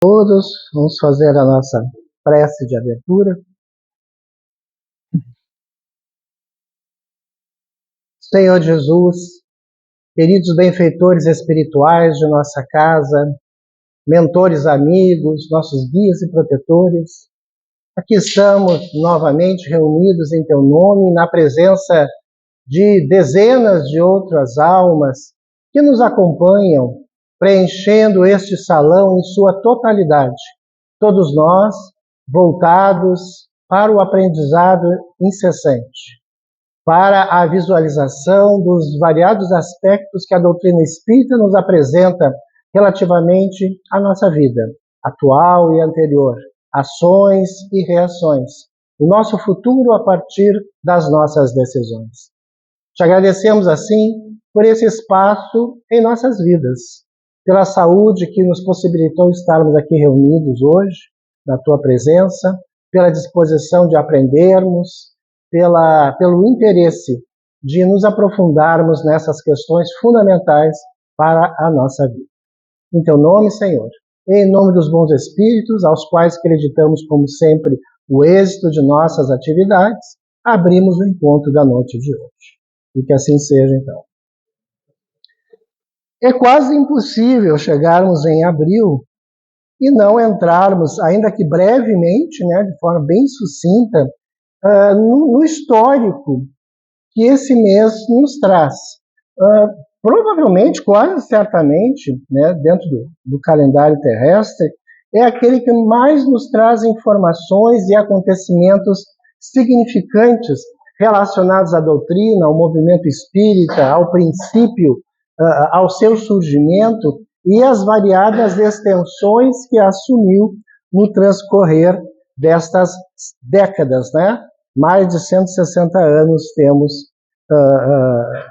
Todos, vamos fazer a nossa prece de abertura. Senhor Jesus, queridos benfeitores espirituais de nossa casa, mentores amigos, nossos guias e protetores, aqui estamos novamente reunidos em Teu nome, na presença de dezenas de outras almas que nos acompanham, preenchendo este salão em sua totalidade. Todos nós voltados para o aprendizado incessante, para a visualização dos variados aspectos que a doutrina espírita nos apresenta relativamente à nossa vida, atual e anterior, ações e reações, o nosso futuro a partir das nossas decisões. Te agradecemos, assim, por esse espaço em nossas vidas, pela saúde que nos possibilitou estarmos aqui reunidos hoje, na Tua presença, pela disposição de aprendermos, pelo interesse de nos aprofundarmos nessas questões fundamentais para a nossa vida. Em Teu nome, Senhor, em nome dos bons espíritos, aos quais acreditamos, como sempre, o êxito de nossas atividades, abrimos o encontro da noite de hoje. E que assim seja, então. É quase impossível chegarmos em abril e não entrarmos, ainda que brevemente, de forma bem sucinta, no histórico que esse mês nos traz. Provavelmente, quase certamente, dentro do calendário terrestre, é aquele que mais nos traz informações e acontecimentos significantes relacionados à doutrina, ao movimento espírita, ao princípio, ao seu surgimento e às variadas extensões que assumiu no transcorrer destas décadas, Mais de 160 anos temos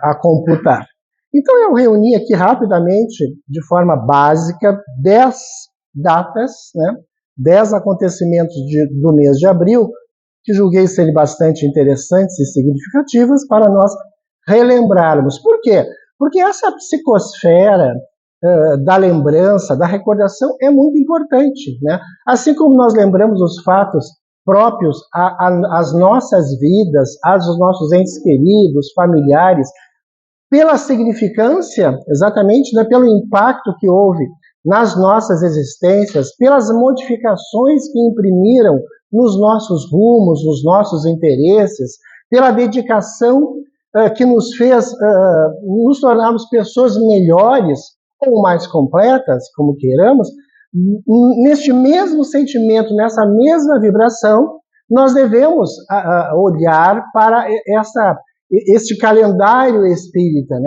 a computar. Então eu reuni aqui rapidamente, de forma básica, 10 datas, 10 acontecimentos do mês de abril, que julguei serem bastante interessantes e significativas para nós relembrarmos. Por quê? Porque essa psicosfera da lembrança, da recordação, é muito importante. Assim como nós lembramos os fatos próprios às nossas vidas, aos nossos entes queridos, familiares, pela significância, exatamente, pelo impacto que houve nas nossas existências, pelas modificações que imprimiram nos nossos rumos, nos nossos interesses, pela dedicação que nos fez nos tornarmos pessoas melhores ou mais completas, como queiramos. Neste mesmo sentimento, nessa mesma vibração, nós devemos olhar para este calendário espírita,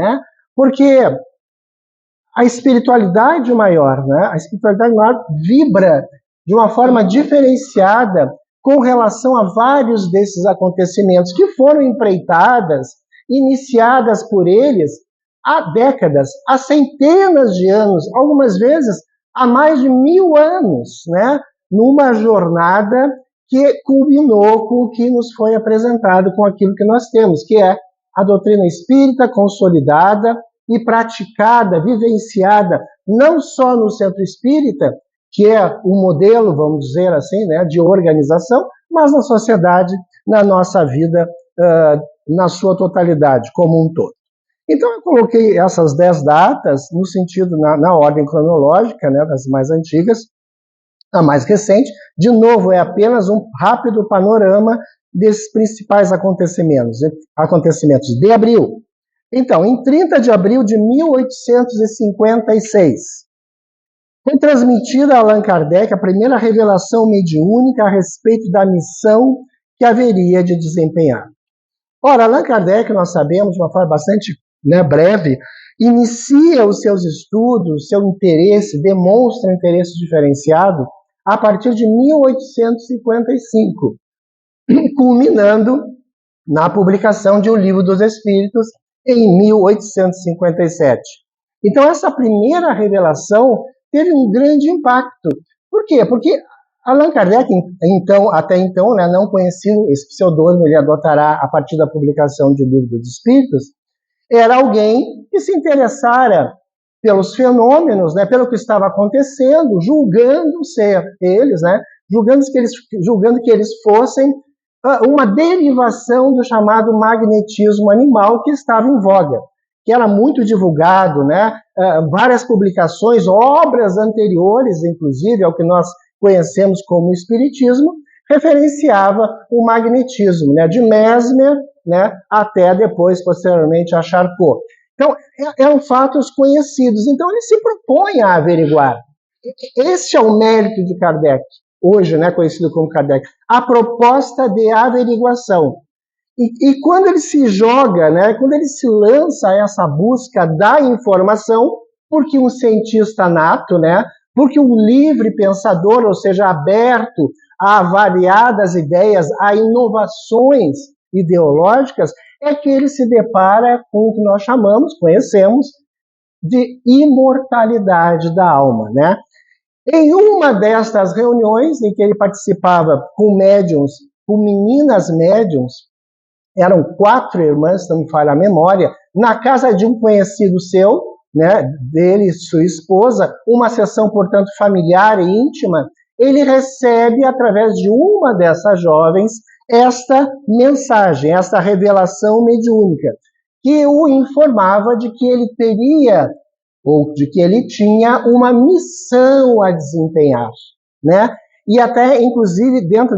Porque a espiritualidade maior, a espiritualidade maior vibra de uma forma diferenciada com relação a vários desses acontecimentos que foram empreitadas, iniciadas por eles há décadas, há centenas de anos, algumas vezes há mais de 1000 anos, numa jornada que culminou com o que nos foi apresentado, com aquilo que nós temos, que é a doutrina espírita consolidada e praticada, vivenciada, não só no centro espírita, que é o modelo, vamos dizer assim, de organização, mas na sociedade, na nossa vida, na sua totalidade, como um todo. Então, eu coloquei essas 10 datas no sentido, na ordem cronológica, das mais antigas, a mais recente. De novo, é apenas um rápido panorama desses principais acontecimentos de abril. Então, em 30 de abril de 1856, foi transmitida a Allan Kardec a primeira revelação mediúnica a respeito da missão que haveria de desempenhar. Ora, Allan Kardec, nós sabemos, de uma forma bastante breve, inicia os seus estudos, seu interesse, demonstra interesse diferenciado a partir de 1855, culminando na publicação de O Livro dos Espíritos em 1857. Então, essa primeira revelação teve um grande impacto. Por quê? Porque Allan Kardec, até então, não conhecido esse pseudônimo, ele adotará a partir da publicação de O Livro dos Espíritos, era alguém que se interessara pelos fenômenos, né, pelo que estava acontecendo, julgando ser eles, né, julgando que eles fossem uma derivação do chamado magnetismo animal que estava em voga, que era muito divulgado, né, várias publicações, obras anteriores, inclusive, ao que nós conhecemos como espiritismo, referenciava o magnetismo, né, de Mesmer, né, até depois, posteriormente, a Charcot. Então, eram fatos conhecidos. Então, ele se propõe a averiguar. Esse é o mérito de Kardec, hoje, né, conhecido como Kardec, a proposta de averiguação. E quando ele se joga, né, quando ele se lança a essa busca da informação, porque um cientista nato, né, porque um livre pensador, ou seja, aberto a variadas ideias, a inovações ideológicas, é que ele se depara com o que nós conhecemos, de imortalidade da alma, né? Em uma destas reuniões em que ele participava com médiums, com meninas médiums, eram 4 irmãs, se não me falha a memória, na casa de um conhecido seu, né, dele e sua esposa, uma sessão, portanto, familiar e íntima, ele recebe, através de uma dessas jovens, esta mensagem, esta revelação mediúnica, que o informava de que ele teria, ou de que ele tinha uma missão a desempenhar, né? E até, inclusive, dentro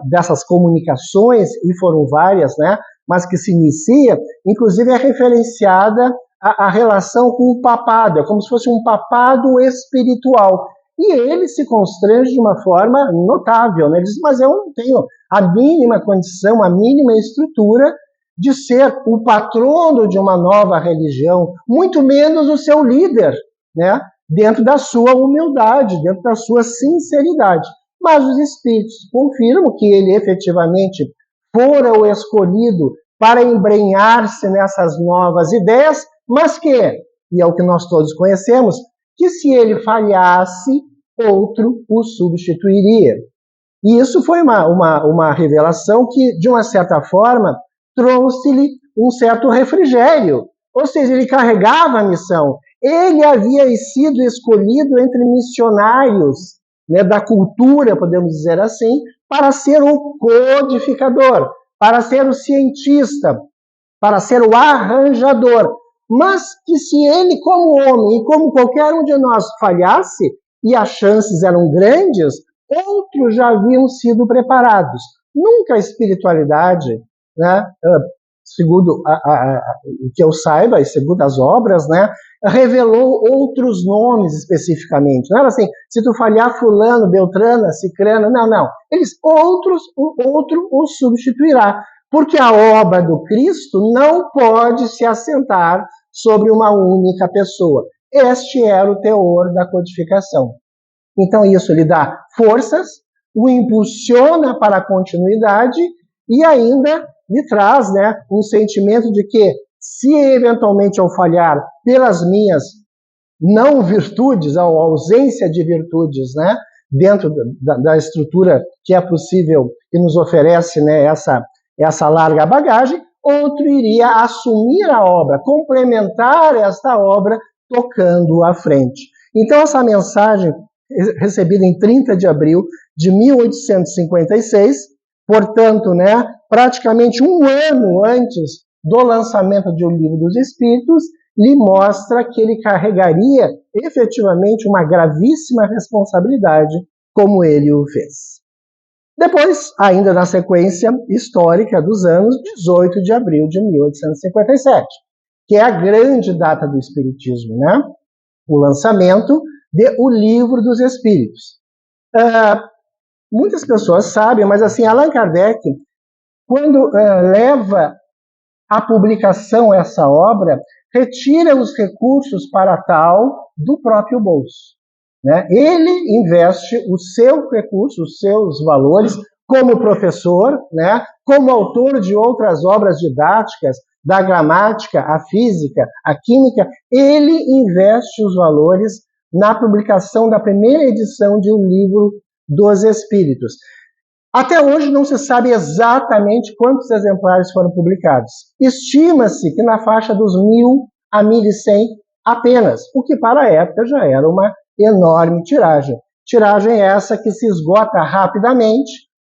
dessas comunicações, e foram várias, né, mas que se inicia, inclusive é referenciada a relação com o papado, é como se fosse um papado espiritual. E ele se constrange de uma forma notável, né? Ele diz, mas eu não tenho a mínima condição, a mínima estrutura de ser o patrono de uma nova religião, muito menos o seu líder, né? Dentro da sua humildade, dentro da sua sinceridade. Mas os espíritos confirmam que ele efetivamente fora o escolhido para embrenhar-se nessas novas ideias, mas que, e é o que nós todos conhecemos, que se ele falhasse, outro o substituiria. E isso foi uma revelação que, de uma certa forma, trouxe-lhe um certo refrigério. Ou seja, ele carregava a missão. Ele havia sido escolhido entre missionários, né, da cultura, podemos dizer assim, para ser o codificador, para ser o cientista, para ser o arranjador. Mas que se ele, como homem, e como qualquer um de nós, falhasse, e as chances eram grandes, outros já haviam sido preparados. Nunca a espiritualidade, né, segundo o que eu saiba, e segundo as obras, né, revelou outros nomes especificamente. Não era assim, se tu falhar fulano, beltrana, cicrana, não. Outro o substituirá. Porque a obra do Cristo não pode se assentar sobre uma única pessoa. Este era o teor da codificação. Então isso lhe dá forças, o impulsiona para a continuidade e ainda lhe traz, né, um sentimento de que, se eventualmente eu falhar pelas minhas não virtudes, a ausência de virtudes, né, dentro da estrutura que é possível, que nos oferece, né, essa larga bagagem, outro iria assumir a obra, complementar esta obra, tocando à frente. Então, essa mensagem, recebida em 30 de abril de 1856, portanto, né, praticamente um ano antes do lançamento de O Livro dos Espíritos, lhe mostra que ele carregaria efetivamente uma gravíssima responsabilidade, como ele o fez. Depois, ainda na sequência histórica dos anos, 18 de abril de 1857, que é a grande data do Espiritismo, né? O lançamento de O Livro dos Espíritos. Muitas pessoas sabem, mas assim, Allan Kardec, quando leva à publicação essa obra, retira os recursos para tal do próprio bolso, né? Ele investe o seu recurso, os seus valores, como professor, né? Como autor de outras obras didáticas, da gramática, a física, a química, ele investe os valores na publicação da primeira edição de O Livro dos Espíritos. Até hoje não se sabe exatamente quantos exemplares foram publicados. Estima-se que na faixa dos 1.000 a 1.100 apenas, o que para a época já era uma enorme tiragem. Tiragem essa que se esgota rapidamente,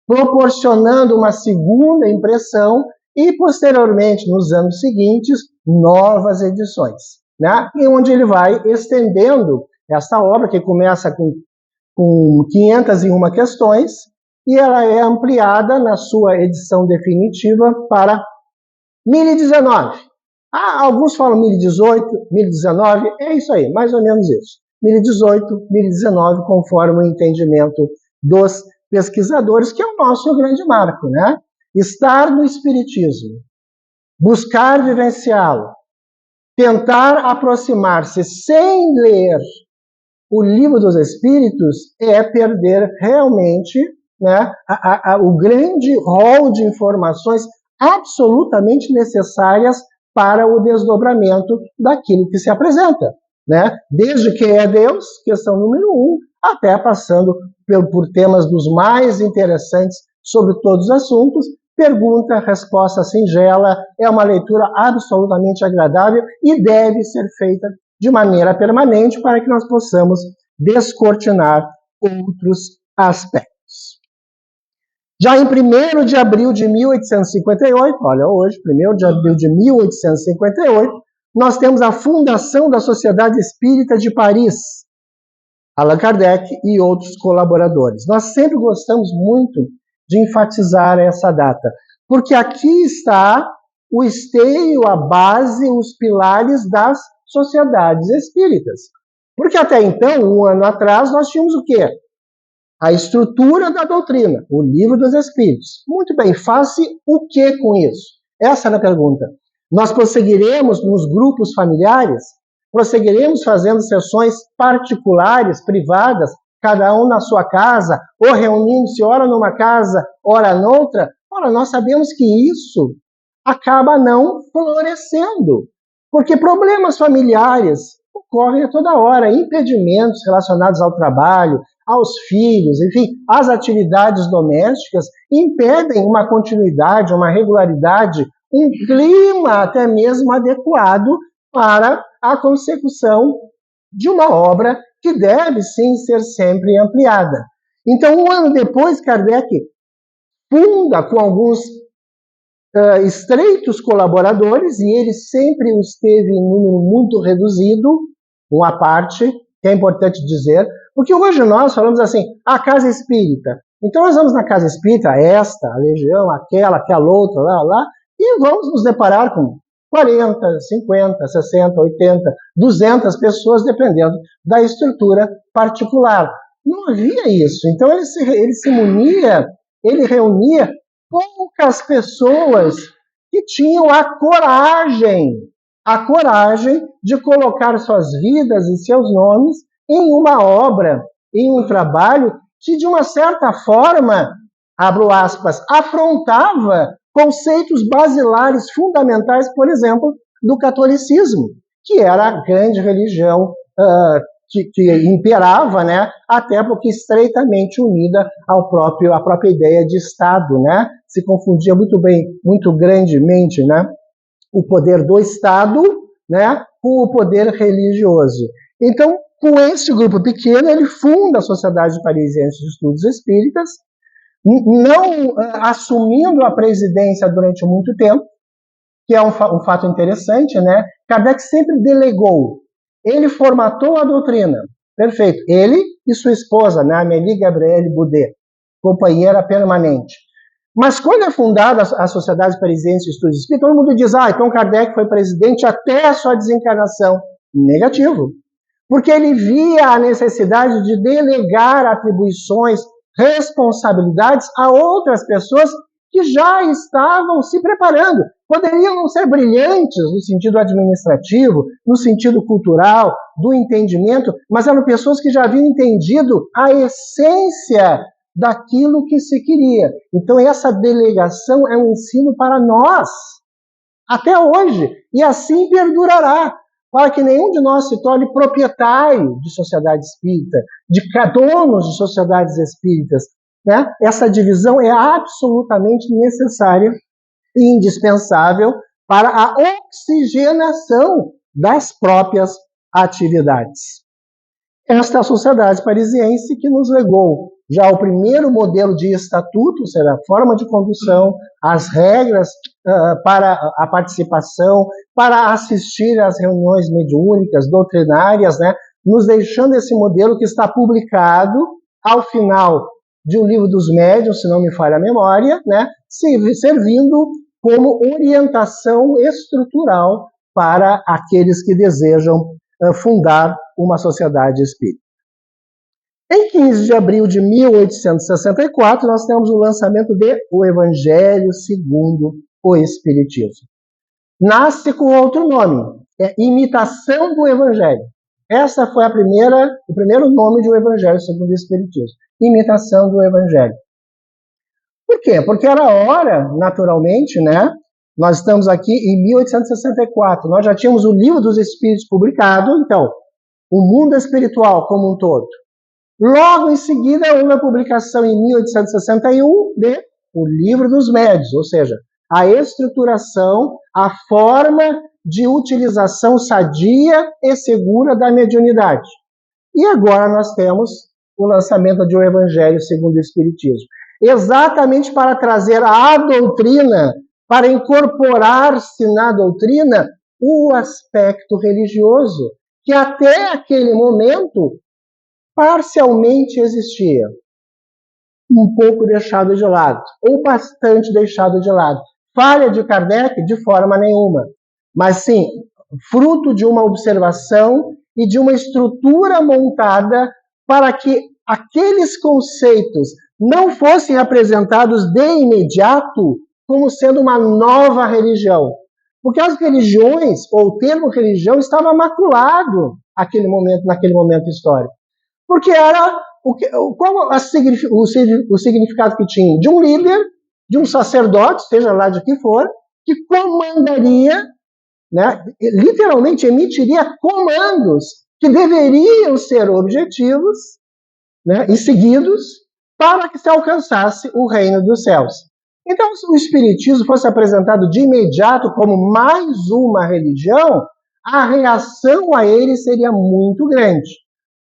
proporcionando uma segunda impressão e, posteriormente, nos anos seguintes, novas edições, né? E onde ele vai estendendo esta obra, que começa com 501 questões, e ela é ampliada na sua edição definitiva para 1019. Alguns falam 1018, 1019, é isso aí, mais ou menos isso. 1018, 1019, conforme o entendimento dos pesquisadores, que é o nosso grande marco, né? Estar no Espiritismo, buscar vivenciá-lo, tentar aproximar-se sem ler o Livro dos Espíritos é perder realmente, né, o grande rol de informações absolutamente necessárias para o desdobramento daquilo que se apresenta, né? Desde quem é Deus, questão número 1, até passando por temas dos mais interessantes sobre todos os assuntos. Pergunta, resposta singela, é uma leitura absolutamente agradável e deve ser feita de maneira permanente para que nós possamos descortinar outros aspectos. Já em 1º de abril de 1858, olha hoje, 1º de abril de 1858, nós temos a fundação da Sociedade Espírita de Paris, Allan Kardec e outros colaboradores. Nós sempre gostamos muito de enfatizar essa data, porque aqui está o esteio, a base, os pilares das sociedades espíritas. Porque até então, um ano atrás, nós tínhamos o quê? A estrutura da doutrina, o Livro dos Espíritos. Muito bem, faça o que com isso? Essa era a pergunta. Nós prosseguiremos nos grupos familiares? Prosseguiremos fazendo sessões particulares, privadas, cada um na sua casa, ou reunindo-se ora numa casa, ora noutra? Ora, nós sabemos que isso acaba não florescendo, porque problemas familiares ocorrem a toda hora, impedimentos relacionados ao trabalho, aos filhos, enfim, às atividades domésticas, impedem uma continuidade, uma regularidade, um clima até mesmo adequado para a consecução de uma obra que deve, sim, ser sempre ampliada. Então, um ano depois, Kardec funda com alguns estreitos colaboradores, e ele sempre os teve em número muito reduzido, uma parte, que é importante dizer, porque hoje nós falamos assim, a casa espírita. Então nós vamos na casa espírita, esta, a legião, aquela outra, lá, e vamos nos deparar com 40, 50, 60, 80, 200 pessoas, dependendo da estrutura particular. Não havia isso. Então ele reunia poucas pessoas que tinham a coragem de colocar suas vidas e seus nomes em uma obra, em um trabalho que, de uma certa forma, abro aspas, afrontava conceitos basilares fundamentais, por exemplo, do catolicismo, que era a grande religião que imperava, né, até porque estreitamente unida à própria ideia de Estado, né? Se confundia muito grandemente, né, o poder do Estado, né, com o poder religioso. Então, com esse grupo pequeno, ele funda a Sociedade Parisiense de Estudos Espíritas, não assumindo a presidência durante muito tempo, que é um fato interessante, né? Kardec sempre delegou. Ele formatou a doutrina. Perfeito. Ele e sua esposa, né, Amélie Gabrielle Boudet, companheira permanente. Mas quando é fundada a Sociedade Parisiense de Estudos Espíritas, todo mundo diz, então Kardec foi presidente até a sua desencarnação. Negativo. Porque ele via a necessidade de delegar atribuições, responsabilidades a outras pessoas que já estavam se preparando. Poderiam não ser brilhantes no sentido administrativo, no sentido cultural, do entendimento, mas eram pessoas que já haviam entendido a essência daquilo que se queria. Então essa delegação é um ensino para nós, até hoje, e assim perdurará, para que nenhum de nós se torne proprietário de sociedade espírita, de donos de sociedades espíritas, né? Essa divisão é absolutamente necessária e indispensável para a oxigenação das próprias atividades. Esta é a sociedade parisiense que nos legou já o primeiro modelo de estatuto, ou seja, a forma de condução, as regras para a participação, para assistir às reuniões mediúnicas, doutrinárias, né, nos deixando esse modelo que está publicado ao final de O Livro dos Médiuns, se não me falha a memória, né, servindo como orientação estrutural para aqueles que desejam fundar uma sociedade espírita. Em 15 de abril de 1864, nós temos o lançamento de O Evangelho segundo o Espiritismo. Nasce com outro nome, é Imitação do Evangelho. Essa foi o primeiro nome de O Evangelho segundo o Espiritismo. Imitação do Evangelho. Por quê? Porque era hora, naturalmente, né? Nós estamos aqui em 1864, nós já tínhamos o Livro dos Espíritos publicado, então, o mundo espiritual como um todo. Logo em seguida, houve a publicação em 1861 de O Livro dos Médiuns, ou seja, a estruturação, a forma de utilização sadia e segura da mediunidade. E agora nós temos o lançamento de O Evangelho segundo o Espiritismo. Exatamente para trazer à doutrina, para incorporar-se na doutrina o aspecto religioso, que até aquele momento parcialmente existia, um pouco deixado de lado, ou bastante deixado de lado. Falha de Kardec? De forma nenhuma. Mas sim, fruto de uma observação e de uma estrutura montada para que aqueles conceitos não fossem apresentados de imediato como sendo uma nova religião. Porque as religiões, ou o termo religião, estava maculado naquele momento histórico. Porque era qual o significado que tinha de um líder, de um sacerdote, seja lá de que for, que comandaria, né, literalmente emitiria comandos que deveriam ser objetivos, né, e seguidos para que se alcançasse o reino dos céus. Então, se o Espiritismo fosse apresentado de imediato como mais uma religião, a reação a ele seria muito grande.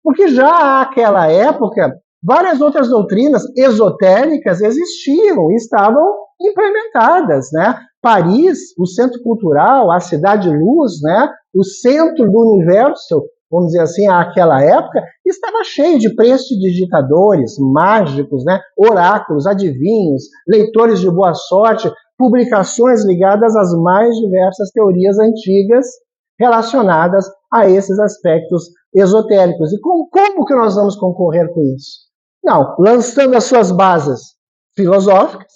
Porque já àquela época, várias outras doutrinas esotéricas existiam e estavam implementadas, né? Paris, o centro cultural, a cidade-luz, né? O centro do universo, vamos dizer assim, àquela época, estava cheio de prestidigitadores, mágicos, né? Oráculos, adivinhos, leitores de boa sorte, publicações ligadas às mais diversas teorias antigas relacionadas a esses aspectos esotéricos. E como que nós vamos concorrer com isso? Não, lançando as suas bases filosóficas,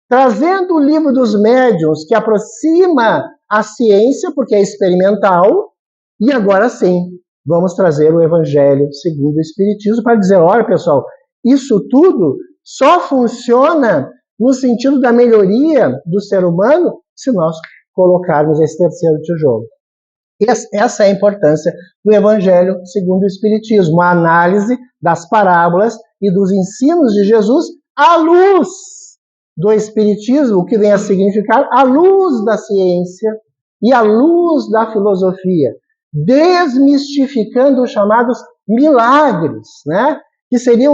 trazendo o Livro dos Médiuns, que aproxima a ciência, porque é experimental, e agora sim, vamos trazer o Evangelho segundo o Espiritismo para dizer, olha pessoal, isso tudo só funciona no sentido da melhoria do ser humano se nós colocarmos esse terceiro tijolo. Essa é a importância do Evangelho segundo o Espiritismo, a análise das parábolas e dos ensinos de Jesus à luz do Espiritismo, o que vem a significar à luz da ciência e à luz da filosofia, desmistificando os chamados milagres, né? que seria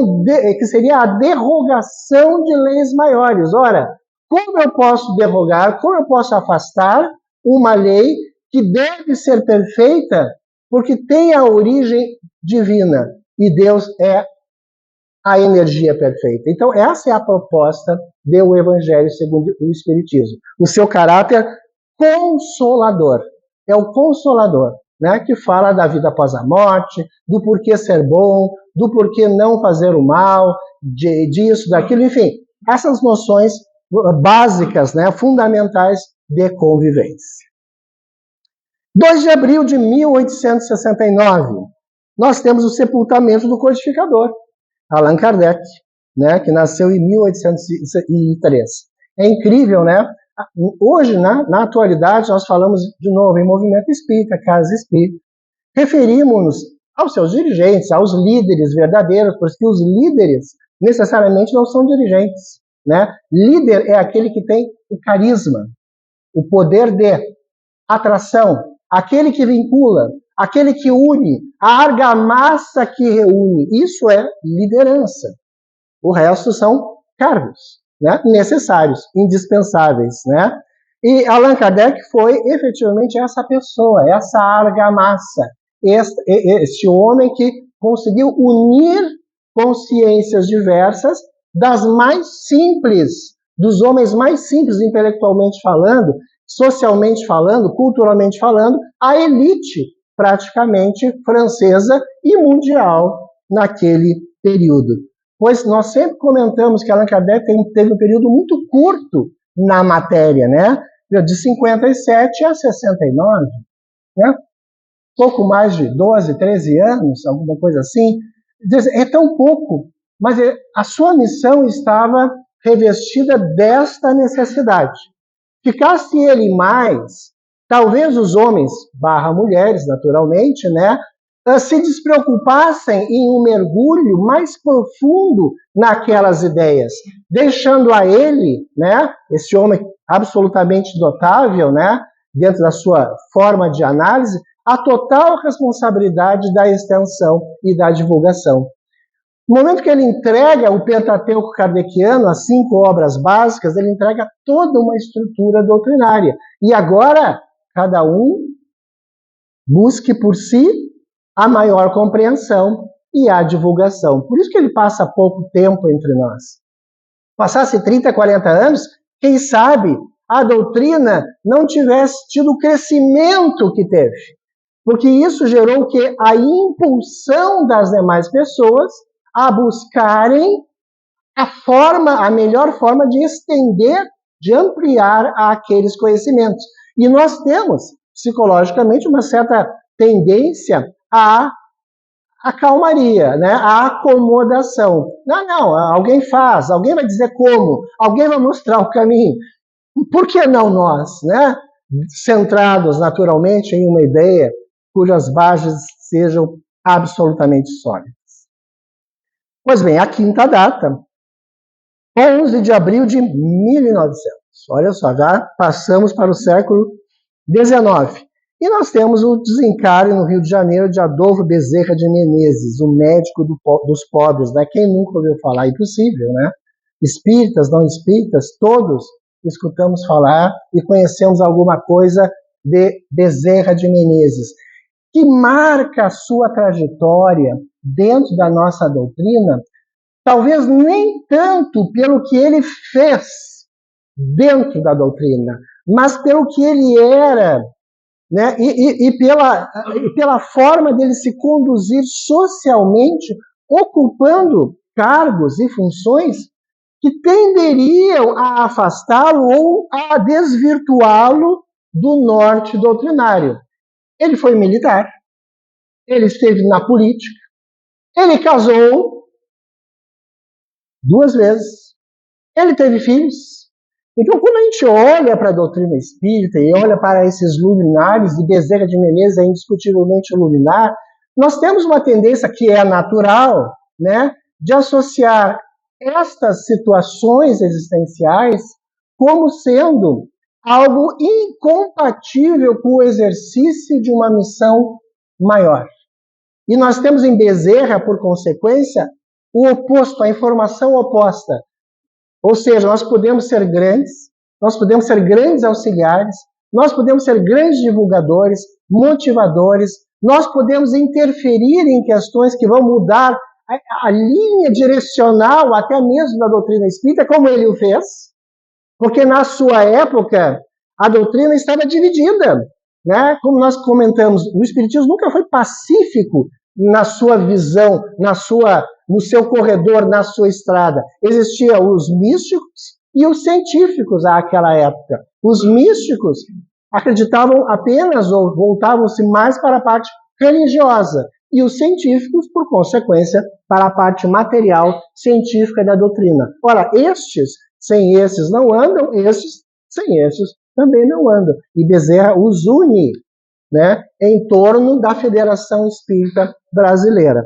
a derrogação de leis maiores. Ora, como eu posso derrogar, como eu posso afastar uma lei que deve ser perfeita porque tem a origem divina e Deus é a energia perfeita. Então, essa é a proposta do Evangelho segundo o Espiritismo. O seu caráter consolador. É o consolador, né, que fala da vida após a morte, do porquê ser bom, do porquê não fazer o mal, disso, daquilo, enfim. Essas noções básicas, né, fundamentais de convivência. 2 de abril de 1869, nós temos o sepultamento do codificador, Allan Kardec, né, que nasceu em 1803. É incrível, né? Hoje, na atualidade, nós falamos de novo em movimento espírita, casa espírita. Referimos-nos aos seus dirigentes, aos líderes verdadeiros, porque os líderes necessariamente não são dirigentes, né? Líder é aquele que tem o carisma, o poder de atração, aquele que vincula, aquele que une, a argamassa que reúne. Isso é liderança. O resto são cargos, né, necessários, indispensáveis, né? E Allan Kardec foi efetivamente essa pessoa, essa argamassa, este homem que conseguiu unir consciências diversas, das mais simples, dos homens mais simples intelectualmente falando, socialmente falando, culturalmente falando, a elite praticamente francesa e mundial naquele período. Pois nós sempre comentamos que Allan Kardec teve um período muito curto na matéria, né? De 57 a 69, né? Pouco mais de 12, 13 anos, alguma coisa assim. É tão pouco, mas a sua missão estava revestida desta necessidade. Ficasse ele mais, talvez os homens, barra mulheres, naturalmente, né, se despreocupassem em um mergulho mais profundo naquelas ideias, deixando a ele, né, esse homem absolutamente dotável, né, dentro da sua forma de análise, a total responsabilidade da extensão e da divulgação. No momento que ele entrega o Pentateuco Kardeciano, as 5 obras básicas, ele entrega toda uma estrutura doutrinária. E agora, cada um busque por si a maior compreensão e a divulgação. Por isso que ele passa pouco tempo entre nós. Passasse 30, 40 anos, quem sabe a doutrina não tivesse tido o crescimento que teve. Porque isso gerou o quê? A impulsão das demais pessoas a buscarem a melhor forma de estender, de ampliar aqueles conhecimentos. E nós temos, psicologicamente, uma certa tendência à calmaria, né? À acomodação. Não, alguém faz, alguém vai dizer como, alguém vai mostrar o caminho. Por que não nós, né? Centrados naturalmente em uma ideia cujas bases sejam absolutamente sólidas. Pois bem, a quinta data, 11 de abril de 1900. Olha só, já passamos para o século XIX. E nós temos o desencarne no Rio de Janeiro de Adolfo Bezerra de Menezes, o médico dos pobres, né? Quem nunca ouviu falar? Impossível, né? Espíritas, não espíritas, todos escutamos falar e conhecemos alguma coisa de Bezerra de Menezes, que marca a sua trajetória dentro da nossa doutrina, talvez nem tanto pelo que ele fez dentro da doutrina, mas pelo que ele era, né? E pela forma dele se conduzir socialmente, ocupando cargos e funções que tenderiam a afastá-lo ou a desvirtuá-lo do norte doutrinário. Ele foi militar, ele esteve na política, ele casou 2 vezes, ele teve filhos. Então, quando a gente olha para a doutrina espírita e olha para esses luminares, e Bezerra de Menezes é indiscutivelmente luminar, nós temos uma tendência que é natural, né, de associar estas situações existenciais como sendo algo incompatível com o exercício de uma missão maior. E nós temos em Bezerra, por consequência, o oposto, a informação oposta. Ou seja, nós podemos ser grandes auxiliares, nós podemos ser grandes divulgadores, motivadores, nós podemos interferir em questões que vão mudar a linha direcional até mesmo da doutrina espírita, como ele o fez, porque na sua época a doutrina estava dividida, né? Como nós comentamos, o espiritismo nunca foi pacífico na sua visão, no seu corredor, na sua estrada. Existiam os místicos e os científicos àquela época. Os místicos acreditavam apenas ou voltavam-se mais para a parte religiosa e os científicos, por consequência, para a parte material científica da doutrina. Ora, sem esses não andam, sem esses também não andam. E Bezerra os une, né, em torno da Federação Espírita Brasileira.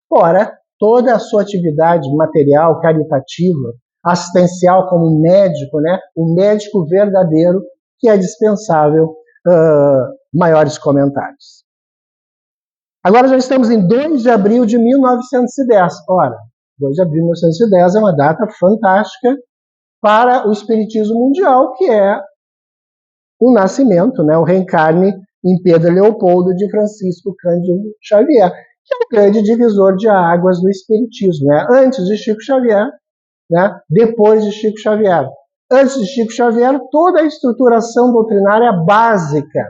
Fora toda a sua atividade material, caritativa, assistencial como médico, né, o médico verdadeiro, que é dispensável maiores comentários. Agora já estamos em 2 de abril de 1910. Ora, 2 de abril de 1910 é uma data fantástica para o espiritismo mundial, que é o nascimento, né, o reencarne em Pedro Leopoldo de Francisco Cândido Xavier, que é o grande divisor de águas do espiritismo, né? Antes de Chico Xavier, né? Depois de Chico Xavier. Antes de Chico Xavier, toda a estruturação doutrinária básica.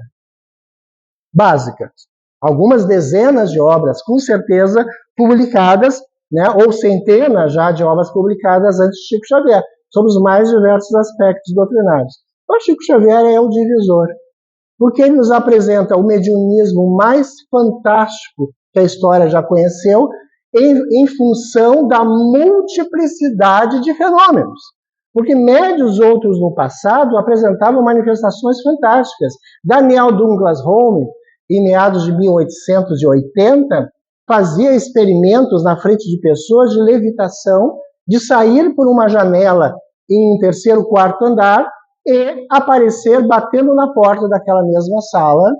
Algumas dezenas de obras, com certeza, publicadas, né? Ou centenas já de obras publicadas antes de Chico Xavier, sobre os mais diversos aspectos doutrinários. Então, Chico Xavier é o divisor, porque ele nos apresenta o mediunismo mais fantástico que a história já conheceu, em função da multiplicidade de fenômenos. Porque médios outros no passado apresentavam manifestações fantásticas. Daniel Douglas Home, em meados de 1880, fazia experimentos na frente de pessoas de levitação, de sair por uma janela em terceiro, quarto andar e aparecer batendo na porta daquela mesma sala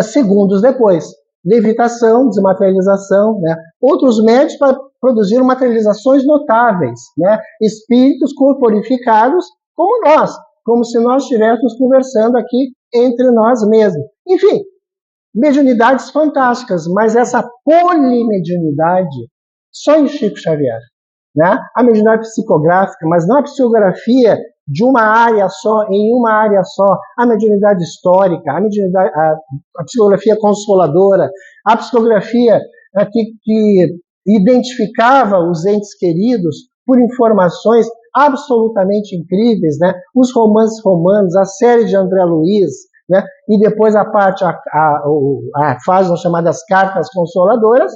segundos depois. Levitação, desmaterialização, né? Outros médios produziram materializações notáveis, né? Espíritos corporificados como nós, como se nós estivéssemos conversando aqui entre nós mesmos. Enfim, mediunidades fantásticas, mas essa polimediunidade só em Chico Xavier, né? A mediunidade psicográfica, mas não a psicografia de uma área só, em uma área só, a mediunidade histórica, a psicografia consoladora, a psicografia que identificava os entes queridos por informações absolutamente incríveis, né? Os romances romanos, a série de André Luiz, né? E depois a fase chamadas cartas consoladoras,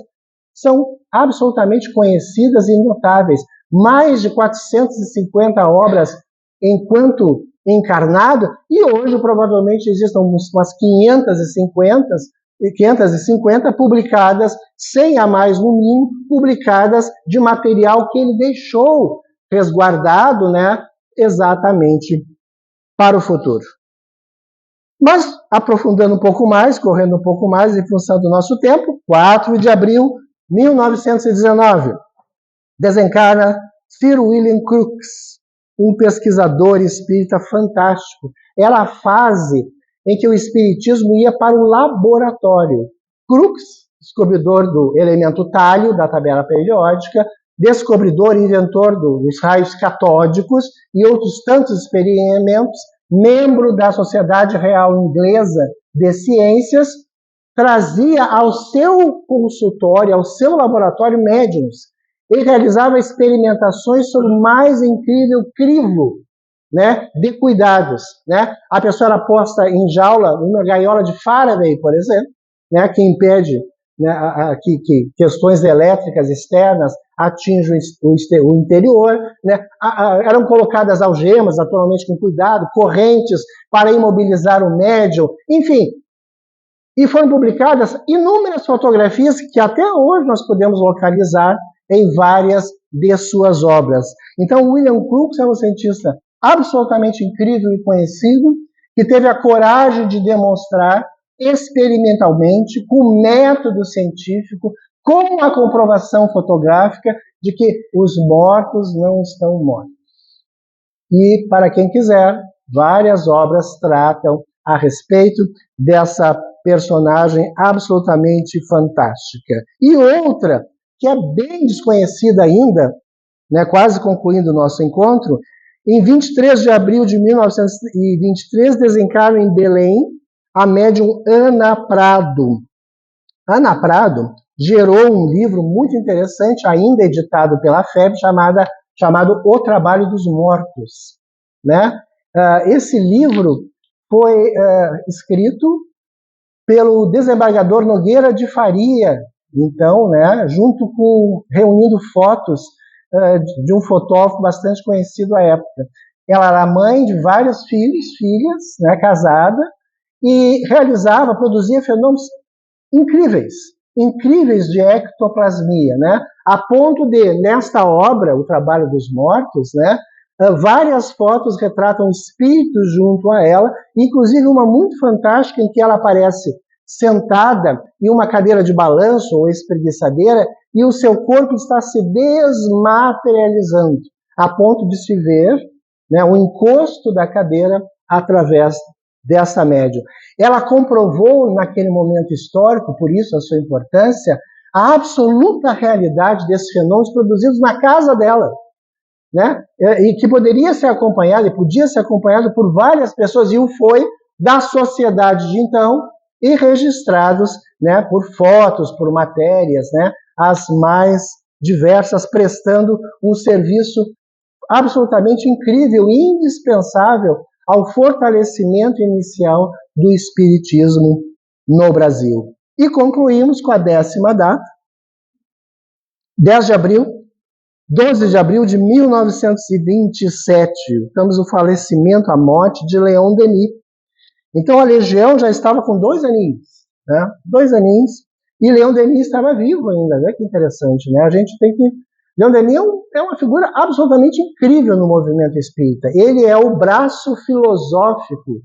são absolutamente conhecidas e notáveis. Mais de 450 obras enquanto encarnado, e hoje provavelmente existem umas 550 publicadas, 100 a mais no mínimo, publicadas de material que ele deixou resguardado, né, exatamente para o futuro. Mas, aprofundando um pouco mais, correndo um pouco mais em função do nosso tempo, 4 de abril de 1919, desencarna Sir William Crookes, um pesquisador espírita fantástico. Era a fase em que o espiritismo ia para o laboratório. Crookes, descobridor do elemento talho, da tabela periódica, descobridor e inventor dos raios catódicos e outros tantos experimentos, membro da Sociedade Real Inglesa de Ciências, trazia ao seu consultório, ao seu laboratório médiuns. Ele realizava experimentações sobre o mais incrível crivo, né, de cuidados, né? A pessoa era posta em jaula, uma gaiola de Faraday, por exemplo, né, que impede, né, que questões elétricas externas atinjam o interior, né? Eram colocadas algemas, naturalmente com cuidado, correntes para imobilizar o médium, enfim. E foram publicadas inúmeras fotografias que até hoje nós podemos localizar em várias de suas obras. Então, William Crookes é um cientista absolutamente incrível e conhecido, que teve a coragem de demonstrar experimentalmente, com método científico, com a comprovação fotográfica de que os mortos não estão mortos. E, para quem quiser, várias obras tratam a respeito dessa personagem absolutamente fantástica. E outra, que é bem desconhecida ainda, né, quase concluindo o nosso encontro, em 23 de abril de 1923, desencarna em Belém a médium Ana Prado. Ana Prado gerou um livro muito interessante, ainda editado pela FEB, chamado O Trabalho dos Mortos, né? Esse livro foi escrito pelo desembargador Nogueira de Faria, então, né, reunindo fotos de um fotógrafo bastante conhecido à época. Ela era mãe de vários filhas, né, casada, e produzia fenômenos incríveis de ectoplasmia, né, a ponto de, nesta obra, O Trabalho dos Mortos, né, várias fotos retratam espíritos junto a ela, inclusive uma muito fantástica em que ela aparece sentada em uma cadeira de balanço ou espreguiçadeira, e o seu corpo está se desmaterializando, a ponto de se ver, né, o encosto da cadeira através dessa médium. Ela comprovou naquele momento histórico, por isso a sua importância, a absoluta realidade desses fenômenos produzidos na casa dela, né? E que poderia ser acompanhado, e podia ser acompanhado por várias pessoas, e o foi, da sociedade de então, e registrados, né, por fotos, por matérias, né, as mais diversas, prestando um serviço absolutamente incrível e indispensável ao fortalecimento inicial do espiritismo no Brasil. E concluímos com a 10ª data, 12 de abril de 1927. Temos o falecimento, a morte de Leon Denis. Então a Legião já estava com 2 aninhos, né? 2 aninhos, e Leon Denis estava vivo ainda, né? Que interessante, né? A gente tem que... Leon Denis é uma figura absolutamente incrível no movimento espírita. Ele é o braço filosófico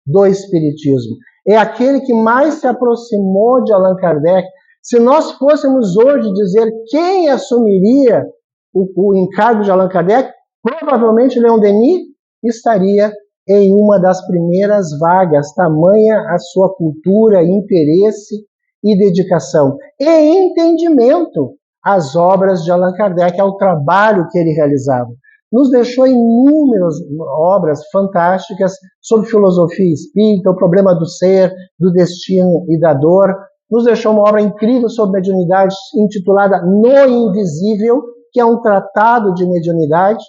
do espiritismo. É aquele que mais se aproximou de Allan Kardec. Se nós fôssemos hoje dizer quem assumiria o encargo de Allan Kardec, provavelmente Leon Denis estaria em uma das primeiras vagas, tamanha a sua cultura, interesse e dedicação, e entendimento às obras de Allan Kardec, ao trabalho que ele realizava. Nos deixou inúmeras obras fantásticas sobre filosofia espírita, o problema do ser, do destino e da dor. Nos deixou uma obra incrível sobre mediunidade, intitulada No Invisível, que é um tratado de mediunidade,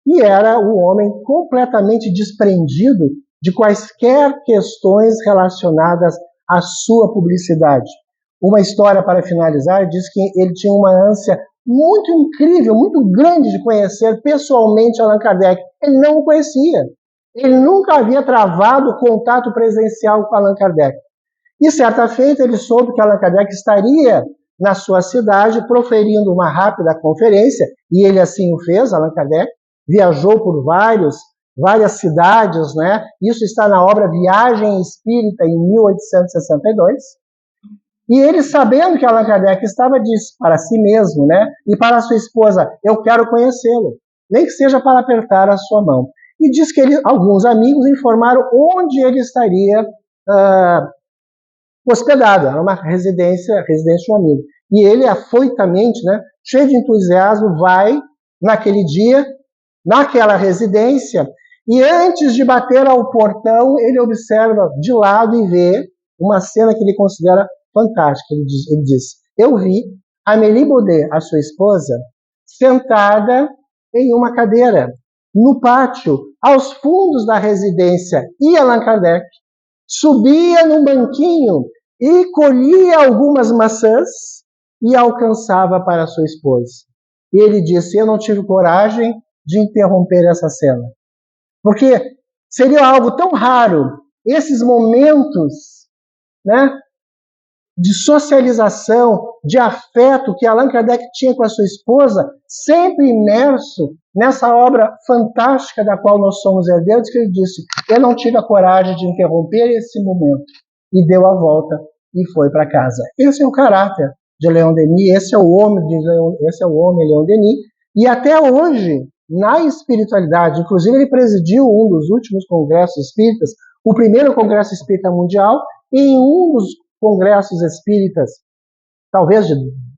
e era um homem completamente desprendido de quaisquer questões relacionadas à sua publicidade. Uma história para finalizar diz que ele tinha uma ânsia muito incrível, muito grande de conhecer pessoalmente Allan Kardec. Ele não o conhecia. Ele nunca havia travado contato presencial com Allan Kardec. E certa feita ele soube que Allan Kardec estaria na sua cidade proferindo uma rápida conferência, e ele assim o fez, Allan Kardec. Viajou por várias cidades, né? Isso está na obra Viagem Espírita, em 1862. E ele, sabendo que Allan Kardec estava, disse para si mesmo, né? E para a sua esposa: eu quero conhecê-lo, nem que seja para apertar a sua mão. E diz que alguns amigos informaram onde ele estaria hospedado, era uma residência de um amigo. E ele, afoitamente, né, cheio de entusiasmo, vai naquele dia, naquela residência, e antes de bater ao portão, ele observa de lado e vê uma cena que ele considera fantástica. Ele diz: eu vi Amélie Baudet, a sua esposa, sentada em uma cadeira, no pátio, aos fundos da residência, e Allan Kardec subia num banquinho e colhia algumas maçãs e alcançava para sua esposa. E ele disse: eu não tive coragem de interromper essa cena, porque seria algo tão raro, esses momentos, né, de socialização, de afeto que Allan Kardec tinha com a sua esposa, sempre imerso nessa obra fantástica da qual nós somos herdeiros, que ele disse: eu não tive a coragem de interromper esse momento, e deu a volta e foi para casa. Esse é o caráter de Leon Denis, esse é o homem Leon Denis, e até hoje, na espiritualidade, inclusive ele presidiu um dos últimos congressos espíritas, o primeiro congresso espírita mundial, e em um dos congressos espíritas, talvez de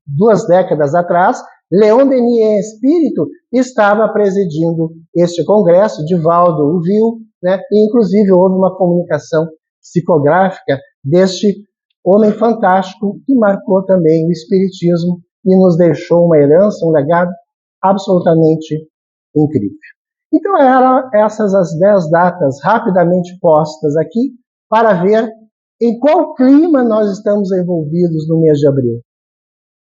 2 décadas atrás, Leon Denis em espírito estava presidindo este congresso, Divaldo o viu, né? E inclusive houve uma comunicação psicográfica deste homem fantástico que marcou também o espiritismo e nos deixou uma herança, um legado absolutamente incrível. Então eram essas as 10 datas rapidamente postas aqui para ver em qual clima nós estamos envolvidos no mês de abril.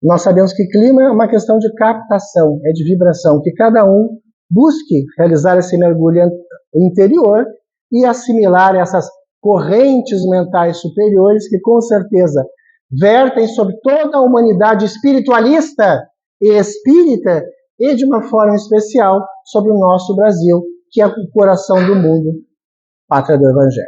Nós sabemos que clima é uma questão de captação, é de vibração, que cada um busque realizar esse mergulho interior e assimilar essas correntes mentais superiores que com certeza vertem sobre toda a humanidade espiritualista e espírita, e de uma forma especial sobre o nosso Brasil, que é o coração do mundo, pátria do Evangelho.